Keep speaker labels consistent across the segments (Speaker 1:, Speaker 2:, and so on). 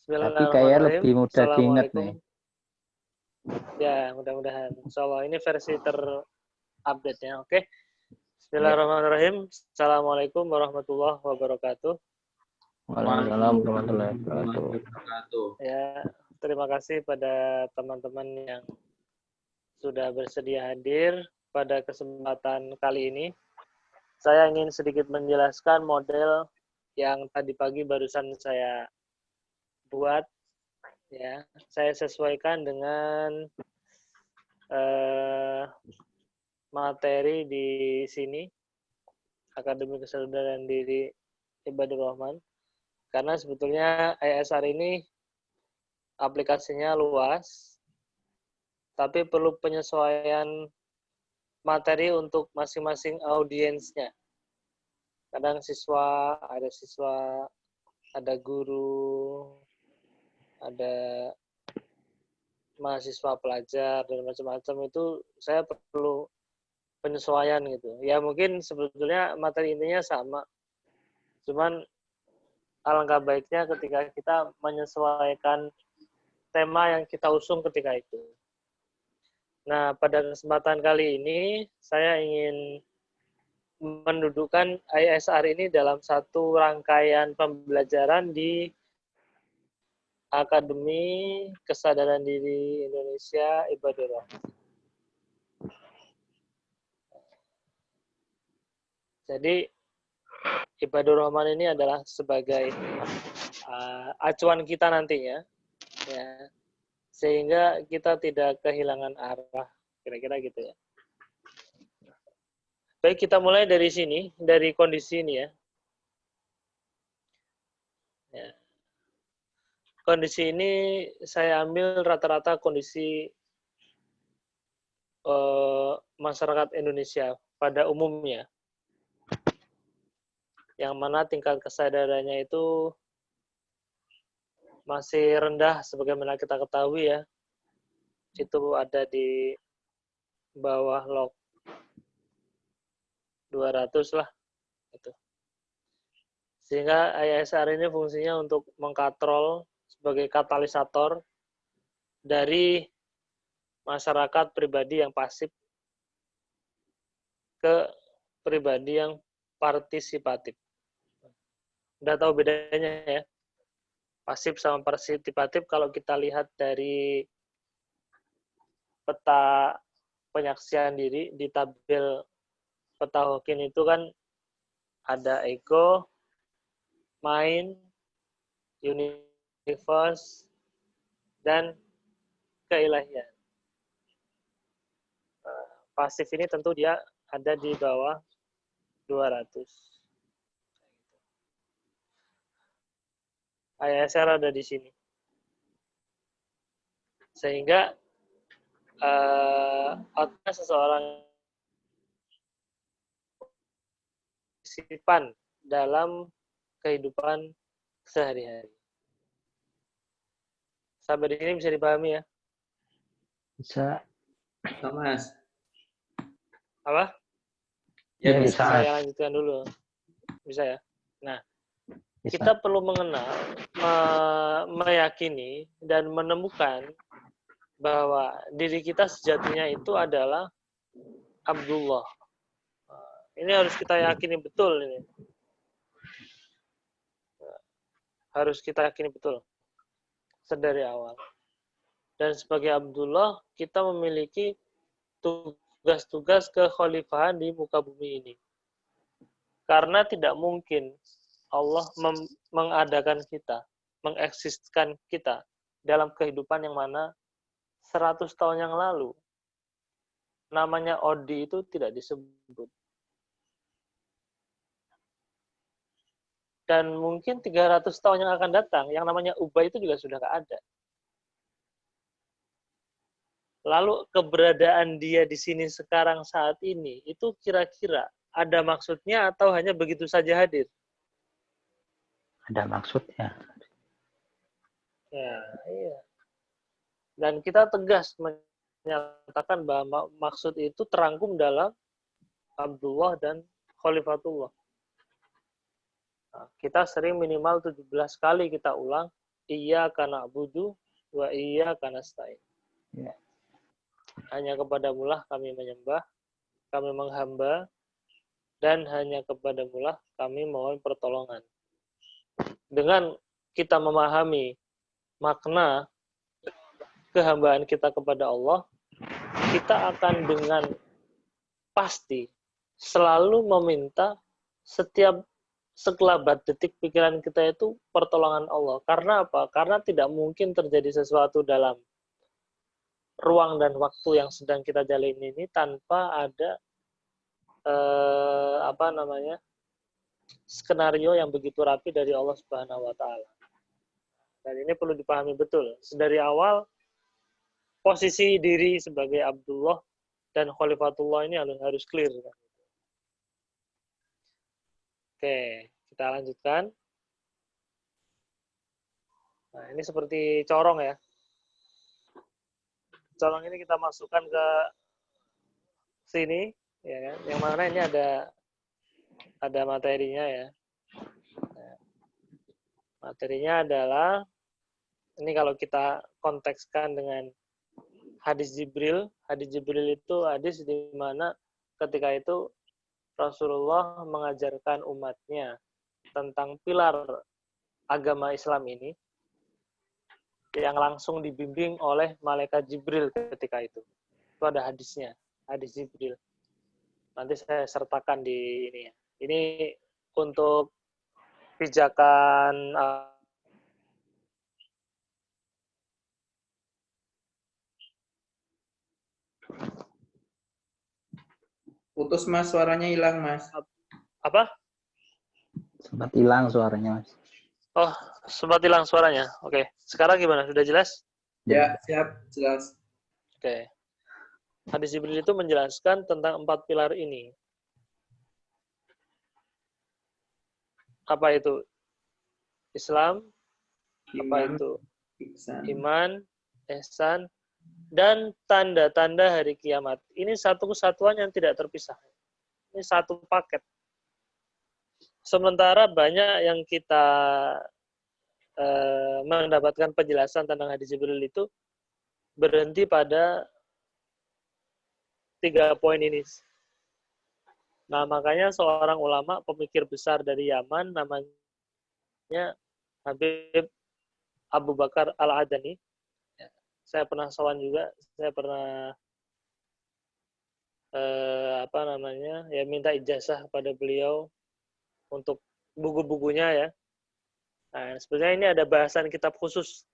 Speaker 1: Tapi kayak lebih mudah diingat nih.
Speaker 2: Ya, mudah-mudahan. Insyaallah ini versi terupdate ya. Oke. Bismillahirrahmanirrahim. Assalamualaikum warahmatullahi wabarakatuh.
Speaker 1: Waalaikumsalam warahmatullahi wabarakatuh.
Speaker 2: Ya, terima kasih pada teman-teman yang sudah bersedia hadir pada kesempatan kali ini. Saya ingin sedikit menjelaskan model yang tadi pagi barusan saya buat. Ya, saya sesuaikan dengan materi di sini, Akademi Kesadaran Diri Ibadur Rahman. Karena sebetulnya ISR ini aplikasinya luas, tapi perlu penyesuaian materi untuk masing-masing audiensnya. Kadang siswa, ada guru, ada mahasiswa pelajar, dan macam-macam itu saya perlu penyesuaian gitu. Ya mungkin sebetulnya materi intinya sama, cuman alangkah baiknya ketika kita menyesuaikan tema yang kita usung ketika itu. Nah, pada kesempatan kali ini saya ingin mendudukkan ISR ini dalam satu rangkaian pembelajaran di Akademi Kesadaran Diri Indonesia Ibadur Rahman. Jadi Ibadur Rahman ini adalah sebagai acuan kita nantinya, ya, sehingga kita tidak kehilangan arah, kira-kira gitu ya. Baik, kita mulai dari sini, dari kondisi ini ya. Kondisi ini saya ambil rata-rata kondisi masyarakat Indonesia pada umumnya, yang mana tingkat kesadarannya itu masih rendah sebagaimana kita ketahui ya. Itu ada di bawah log 200 lah gitu. Sehingga ISR ini fungsinya untuk mengkatrol sebagai katalisator dari masyarakat pribadi yang pasif ke pribadi yang partisipatif. Udah tahu bedanya ya? Pasif sama partisipatif kalau kita lihat dari peta penyaksian diri di tabel peta Hawking itu kan ada ego, mind, universe, dan keilahian. Pasif ini tentu dia ada di bawah 200. ISR ada di sini. Sehingga otak seseorang partisipan dalam kehidupan sehari-hari. Sampai di sini bisa dipahami ya?
Speaker 1: Bisa.
Speaker 3: Mas.
Speaker 2: Apa?
Speaker 1: Ya, bisa.
Speaker 2: Saya lanjutkan dulu. Bisa ya? Nah, bisa. Kita perlu mengenal, meyakini, dan menemukan bahwa diri kita sejatinya itu adalah Abdullah. Ini harus kita yakini betul ini. Harus kita yakini betul sedari awal. Dan sebagai Abdullah, kita memiliki tugas-tugas kekhalifahan di muka bumi ini. Karena tidak mungkin Allah mengadakan kita, mengeksiskan kita dalam kehidupan yang mana 100 tahun yang lalu namanya Odi itu tidak disebut. Dan mungkin 300 tahun yang akan datang, yang namanya Ubay itu juga sudah nggak ada. Lalu keberadaan dia di sini sekarang saat ini, itu kira-kira ada maksudnya atau hanya begitu saja hadir?
Speaker 1: Ada maksudnya.
Speaker 2: Ya, iya. Dan kita tegas menyatakan bahwa maksud itu terangkum dalam Abdullah dan Khalifatullah. Nah, kita sering minimal 17 kali kita ulang, iyyaka na'budu wa iyyaka nasta'in.
Speaker 1: Ya.
Speaker 2: Hanya kepadamulah kami menyembah, kami menghamba, dan hanya kepadamulah kami mohon pertolongan. Dengan kita memahami makna kehambaan kita kepada Allah, kita akan dengan pasti selalu meminta setiap sekelabat detik pikiran kita itu pertolongan Allah. Karena apa? Karena tidak mungkin terjadi sesuatu dalam ruang dan waktu yang sedang kita jalani ini tanpa ada skenario yang begitu rapi dari Allah Subhanahu wa taala. Dan ini perlu dipahami betul. Dari awal posisi diri sebagai Abdullah dan Khalifatullah ini harus clear. Oke, kita lanjutkan. Nah, ini seperti corong ya. Corong ini kita masukkan ke sini, ya kan? Yang mana ini ada materinya ya. Nah, materinya adalah ini kalau kita kontekskan dengan hadis Jibril. Hadis Jibril itu hadis di mana ketika itu Rasulullah mengajarkan umatnya tentang pilar agama Islam ini yang langsung dibimbing oleh malaikat Jibril ketika itu. Itu ada hadisnya, hadis Jibril. Nanti saya sertakan di ini. Ini untuk pijakan
Speaker 3: Putus Mas, suaranya hilang Mas.
Speaker 2: apa?
Speaker 1: Sempat hilang suaranya, Mas.
Speaker 2: Oh, sempat hilang suaranya. Oke. Sekarang gimana? Sudah jelas?
Speaker 3: Ya, siap, jelas.
Speaker 2: Oke. Hadis Jibril itu menjelaskan tentang 4 pilar ini. Apa itu? Islam, apa itu? Iman, ihsan, dan tanda-tanda hari kiamat. Ini satu kesatuan yang tidak terpisah. Ini satu paket. Sementara banyak yang kita mendapatkan penjelasan tentang hadis Jibril itu berhenti pada 3 poin ini. Nah, makanya seorang ulama pemikir besar dari Yaman namanya Habib Abu Bakar Al-Adani. Saya pernah sowan juga, saya pernah minta ijazah pada beliau untuk buku-bukunya ya. Nah, sebenarnya ini ada bahasan kitab khusus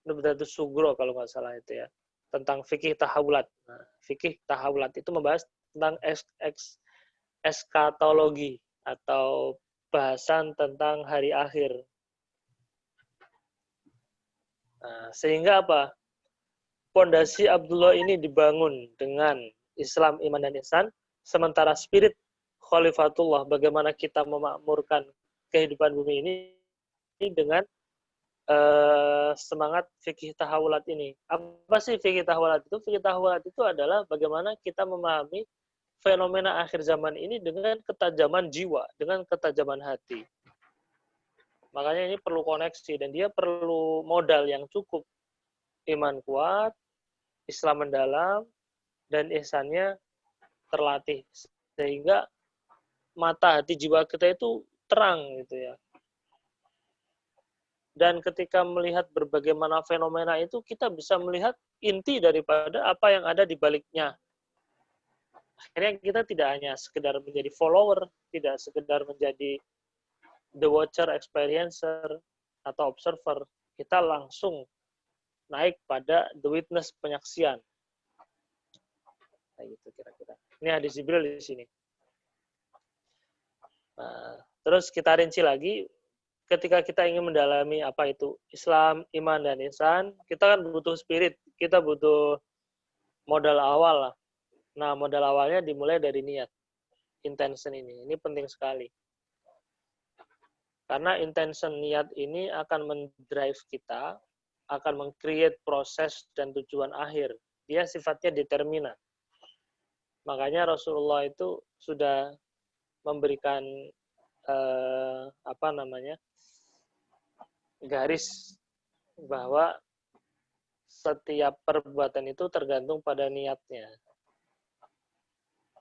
Speaker 2: Nubdhatus Sugro kalau nggak salah itu ya, tentang fikih tahawulat. Nah, fikih tahawulat itu membahas tentang eskatologi atau bahasan tentang hari akhir. Nah, sehingga apa? Pondasi Abdullah ini dibangun dengan Islam, iman, dan ihsan, sementara spirit Khalifatullah, bagaimana kita memakmurkan kehidupan bumi ini dengan semangat fikih tahawulat ini. Apa sih fikih tahawulat itu? Fikih tahawulat itu adalah bagaimana kita memahami fenomena akhir zaman ini dengan ketajaman jiwa, dengan ketajaman hati. Makanya ini perlu koneksi dan dia perlu modal yang cukup. Iman kuat, Islam mendalam, dan ihsannya terlatih. Sehingga mata hati jiwa kita itu terang gitu ya. Dan ketika melihat berbagai mana fenomena itu, kita bisa melihat inti daripada apa yang ada di baliknya. Akhirnya kita tidak hanya sekedar menjadi follower, tidak sekedar menjadi the watcher, experiencer, atau observer. Kita langsung naik pada the witness, penyaksian. Nah, gitu kira-kira. Ini hadis Jibril di sini. Nah, terus kita rinci lagi, ketika kita ingin mendalami apa itu Islam, iman, dan ihsan, kita kan butuh spirit, kita butuh modal awal lah. Nah, modal awalnya dimulai dari niat, intention ini. Ini penting sekali. Karena intention niat ini akan mendrive kita, akan meng-create proses dan tujuan akhir. Dia sifatnya determinan. Makanya Rasulullah itu sudah memberikan garis bahwa setiap perbuatan itu tergantung pada niatnya.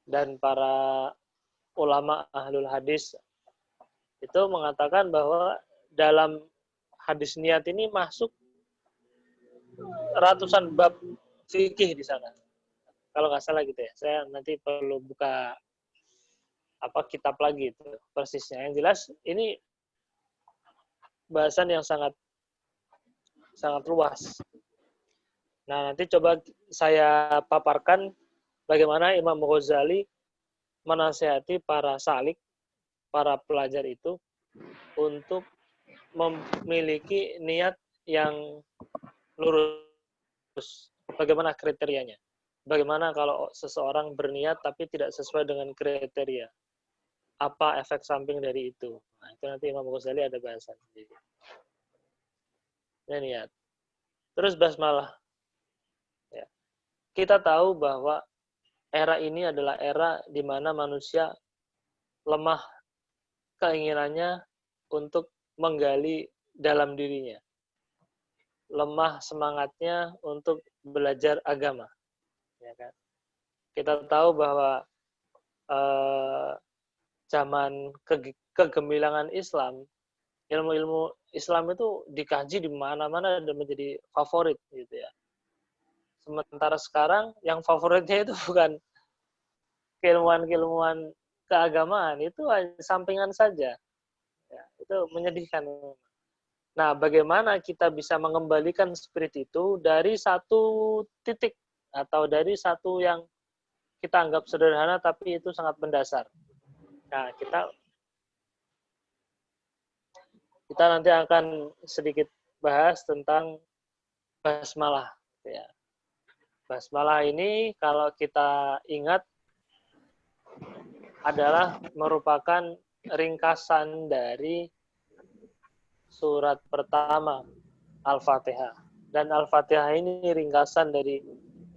Speaker 2: Dan para ulama ahlul hadis itu mengatakan bahwa dalam hadis niat ini masuk ratusan bab fikih di sana. Kalau nggak salah gitu ya. Saya nanti perlu buka kitab lagi itu persisnya. Yang jelas ini bahasan yang sangat luas. Nah, nanti coba saya paparkan bagaimana Imam Ghazali menasihati para salik, para pelajar itu untuk memiliki niat yang lurus. Bagaimana kriterianya? Bagaimana kalau seseorang berniat tapi tidak sesuai dengan kriteria? Apa efek samping dari itu? Nah, itu nanti Imam Ghazali ada bahasan. Ini niat. Terus basmalah. Ya. Kita tahu bahwa era ini adalah era di mana manusia lemah keinginannya untuk menggali dalam dirinya. Lemah semangatnya untuk belajar agama. Ya kan? Kita tahu bahwa zaman kegemilangan Islam, ilmu-ilmu Islam itu dikaji di mana-mana dan menjadi favorit gitu ya. Sementara sekarang yang favoritnya itu bukan keilmuan-keilmuan keagamaan, itu sampingan saja. Ya, itu menyedihkan. Nah, bagaimana kita bisa mengembalikan spirit itu dari satu titik atau dari satu yang kita anggap sederhana tapi itu sangat mendasar. Nah, kita nanti akan sedikit bahas tentang basmalah. Ya. Basmalah ini kalau kita ingat adalah merupakan ringkasan dari surat pertama Al-Fatihah. Dan Al-Fatihah ini ringkasan dari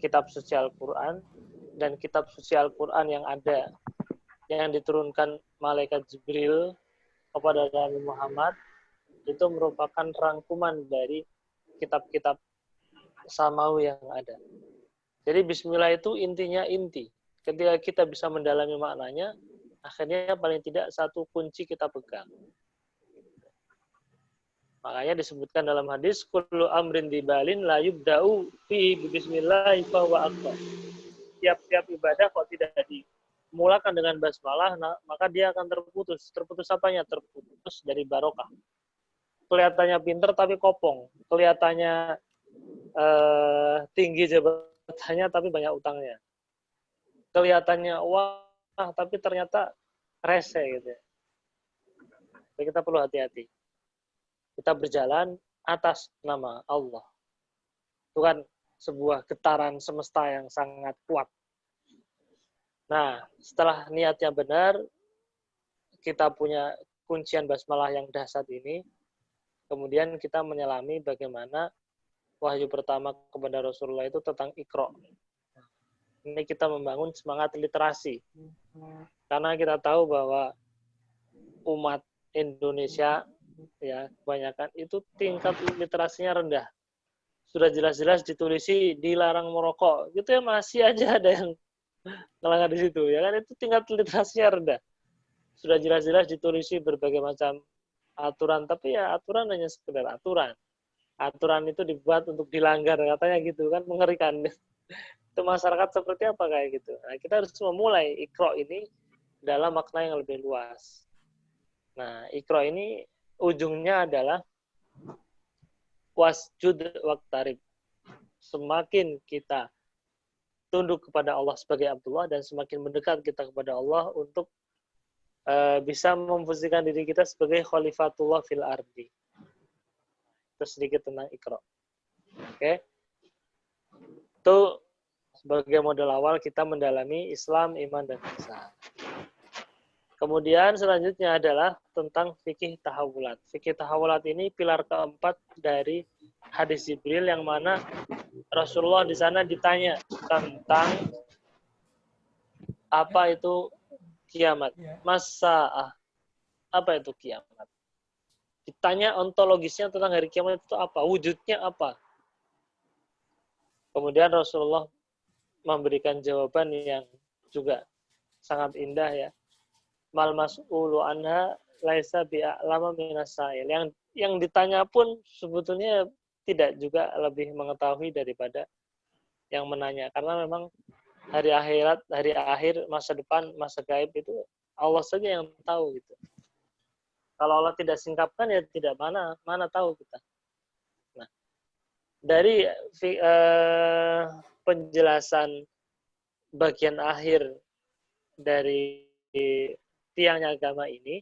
Speaker 2: kitab suci Al-Quran dan kitab suci Al-Quran yang ada yang diturunkan malaikat Jibril kepada Nabi Muhammad itu merupakan rangkuman dari kitab-kitab samawi yang ada. Jadi bismillah itu intinya inti. Ketika kita bisa mendalami maknanya, akhirnya paling tidak satu kunci kita pegang. Makanya disebutkan dalam hadis, kullu amrin dibalin la yubda'u fihi bismillah fa huwa akbar. Tiap-tiap ibadah kalau tidak dimulakan dengan basmalah, maka dia akan terputus. Terputus apanya? Terputus dari barokah. Kelihatannya pinter tapi kopong. Kelihatannya tinggi jabatannya tapi banyak utangnya. Kelihatannya wah tapi ternyata rese gitu ya. Jadi kita perlu hati-hati. Kita berjalan atas nama Allah. Itu kan sebuah getaran semesta yang sangat kuat. Nah, setelah niatnya benar, kita punya kuncian basmalah yang dahsyat ini, kemudian kita menyelami bagaimana wahyu pertama kepada Rasulullah itu tentang Iqra. Ini kita membangun semangat literasi. Karena kita tahu bahwa umat Indonesia ya kebanyakan itu tingkat literasinya rendah. Sudah jelas-jelas ditulisi dilarang merokok, gitu ya masih aja ada yang ngelanggar di situ, ya kan itu tingkat literasinya rendah. Sudah jelas-jelas ditulisi berbagai macam aturan, tapi ya aturan hanya sekedar aturan. Aturan itu dibuat untuk dilanggar, katanya gitu kan, mengerikan. Itu masyarakat seperti apa kayak gitu. Nah, kita harus memulai Iqra ini dalam makna yang lebih luas. Nah, Iqra ini ujungnya adalah wasjud waqtarib. Semakin kita tunduk kepada Allah sebagai Abdullah dan semakin mendekat kita kepada Allah untuk bisa memposisikan diri kita sebagai khalifatullah fil ardi. Itu sedikit tentang Iqra. Oke. Itu sebagai modal awal kita mendalami Islam, iman, dan ihsan. Kemudian selanjutnya adalah tentang fikih tahawulat. Fikih tahawulat ini pilar keempat dari hadis Jibril yang mana Rasulullah di sana ditanya tentang apa itu kiamat. Masa apa itu kiamat? Ditanya ontologisnya tentang hari kiamat itu apa? Wujudnya apa? Kemudian Rasulullah memberikan jawaban yang juga sangat indah ya. Mal mas'ulu anha laisa bi'a'lama minas sa'il. Yang ditanya pun sebetulnya tidak juga lebih mengetahui daripada yang menanya. Karena memang hari akhirat, hari akhir, masa depan, masa gaib itu Allah saja yang tahu gitu. Kalau Allah tidak singkapkan ya tidak mana tahu kita. Nah, dari penjelasan bagian akhir dari tiangnya agama ini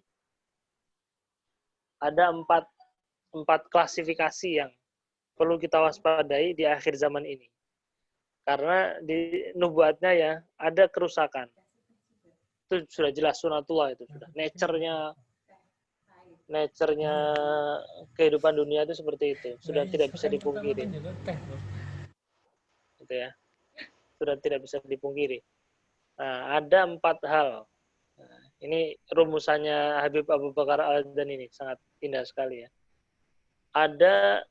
Speaker 2: ada empat klasifikasi yang perlu kita waspadai di akhir zaman ini. Karena di nubuatnya ya ada kerusakan. Itu sudah jelas sunatullah itu sudah. Nature-nya kehidupan dunia itu seperti itu. Sudah tidak bisa dipungkiri. Gitu ya. Sudah tidak bisa dipungkiri. Nah, ada 4 hal. Nah, ini rumusannya Habib Abu Bakar Al-Adhan ini sangat indah sekali ya. Ada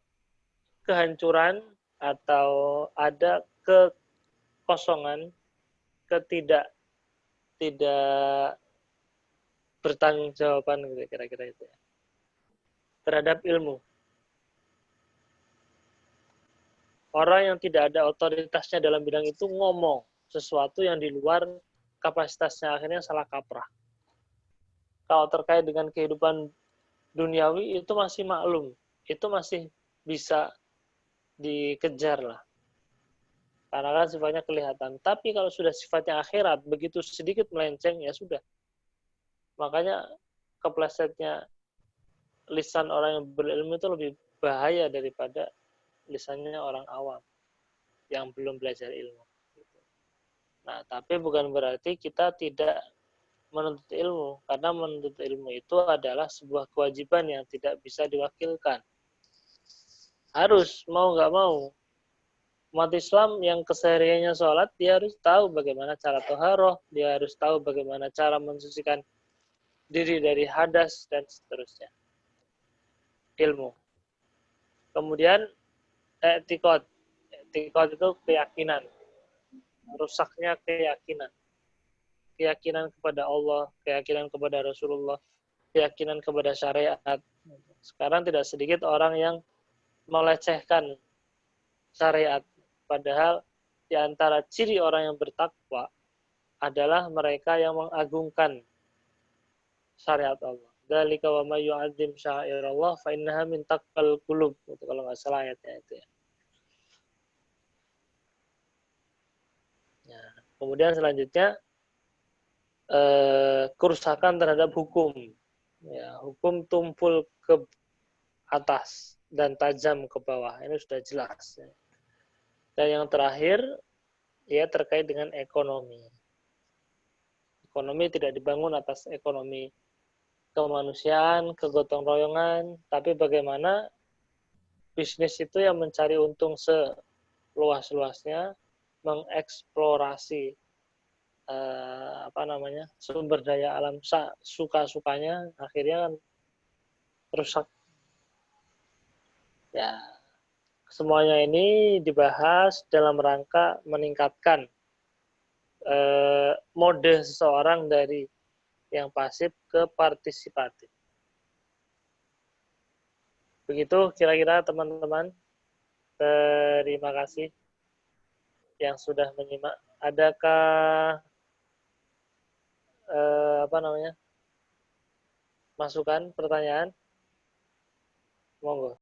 Speaker 2: kehancuran atau ada kekosongan, tidak bertanggungjawaban gitu kira-kira itu ya. Terhadap ilmu. Orang yang tidak ada otoritasnya dalam bidang itu ngomong sesuatu yang di luar kapasitasnya, akhirnya salah kaprah. Kalau terkait dengan kehidupan duniawi itu masih maklum, itu masih bisa dikejar lah. Karena kan sifatnya kelihatan. Tapi kalau sudah sifatnya akhirat, begitu sedikit melenceng, ya sudah. Makanya keplesetnya lisan orang yang berilmu itu lebih bahaya daripada lisannya orang awam yang belum belajar ilmu. Nah, tapi bukan berarti kita tidak menuntut ilmu, karena menuntut ilmu itu adalah sebuah kewajiban yang tidak bisa diwakilkan. Harus, mau nggak mau. Umat Islam yang kesehariannya sholat, dia harus tahu bagaimana cara toharoh, dia harus tahu bagaimana cara mensucikan diri dari hadas, dan seterusnya. Ilmu. Kemudian, i'tiqad. I'tiqad itu keyakinan. Rusaknya keyakinan. Keyakinan kepada Allah, keyakinan kepada Rasulullah, keyakinan kepada syariat. Sekarang tidak sedikit orang yang melecehkan syariat. Padahal di antara ciri orang yang bertakwa adalah mereka yang mengagungkan syariat Allah. Dzalika wa may yu'azzim sya'airallah fa innaha min taqwal qulub. Itu kalau nggak salah ayatnya itu ya. Nah, kemudian selanjutnya kerusakan terhadap hukum. Ya, hukum tumpul ke atas dan tajam ke bawah. Ini sudah jelas. Dan yang terakhir, ya terkait dengan ekonomi. Ekonomi tidak dibangun atas ekonomi kemanusiaan, kegotong royongan, tapi bagaimana bisnis itu yang mencari untung seluas-luasnya, mengeksplorasi sumber daya alam suka-sukanya, akhirnya kan rusak. Ya, semuanya ini dibahas dalam rangka meningkatkan mode seseorang dari yang pasif ke partisipatif. Begitu kira-kira teman-teman. Terima kasih yang sudah menyimak. Adakah masukan, pertanyaan? Monggo.